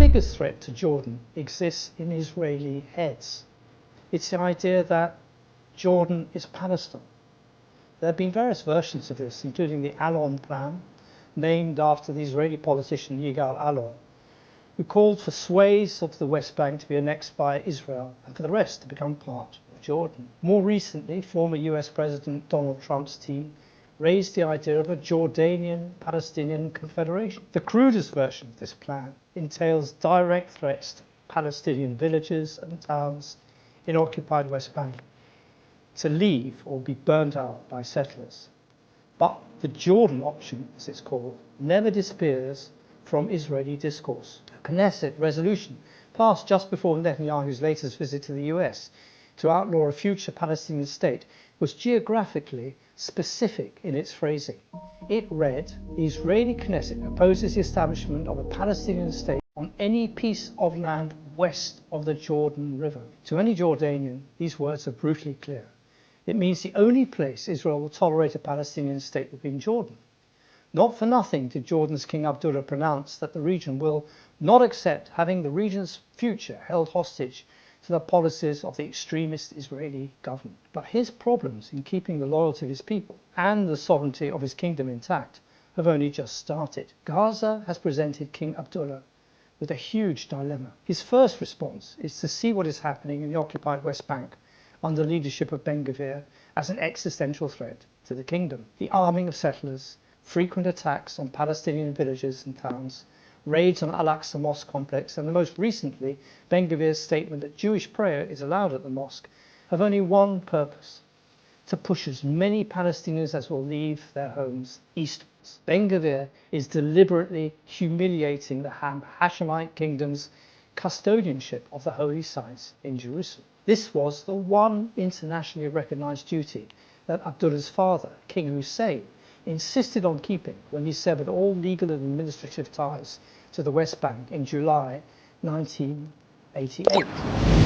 biggest threat to Jordan exists in Israeli heads. It's the idea that Jordan is Palestine. There have been various versions of this, including the Alon plan, named after the Israeli politician Yigal Alon, who called for swathes of the West Bank to be annexed by Israel and for the rest to become part of Jordan. More recently, former US President Donald Trump's team raised the idea of a Jordanian-Palestinian confederation. The crudest version of this plan entails direct threats to Palestinian villages and towns in occupied West Bank to leave or be burnt out by settlers. But the Jordan option, as it's called, never disappears from Israeli discourse. A Knesset resolution passed just before Netanyahu's latest visit to the US to outlaw a future Palestinian state was geographically specific in its phrasing. It read, "The Israeli Knesset opposes the establishment of a Palestinian state on any piece of land west of the Jordan River." To any Jordanian, these words are brutally clear. It means the only place Israel will tolerate a Palestinian state will be in Jordan. Not for nothing did Jordan's King Abdullah pronounce that the region will not accept having the region's future held hostage to the policies of the extremist Israeli government. But his problems in keeping the loyalty of his people and the sovereignty of his kingdom intact have only just started. Gaza has presented King Abdullah with a huge dilemma. His first response is to see what is happening in the occupied West Bank under the leadership of Ben-Gvir as an existential threat to the kingdom. The arming of settlers, frequent attacks on Palestinian villages and towns, raids on Al-Aqsa Mosque complex, and most recently Ben-Gvir's statement that Jewish prayer is allowed at the mosque have only one purpose: to push as many Palestinians as will leave their homes eastwards. Ben-Gvir is deliberately humiliating the Hashemite kingdom's custodianship of the holy sites in Jerusalem. This was the one internationally recognized duty that Abdullah's father, King Hussein, insisted on keeping when he severed all legal and administrative ties to the West Bank in July 1988.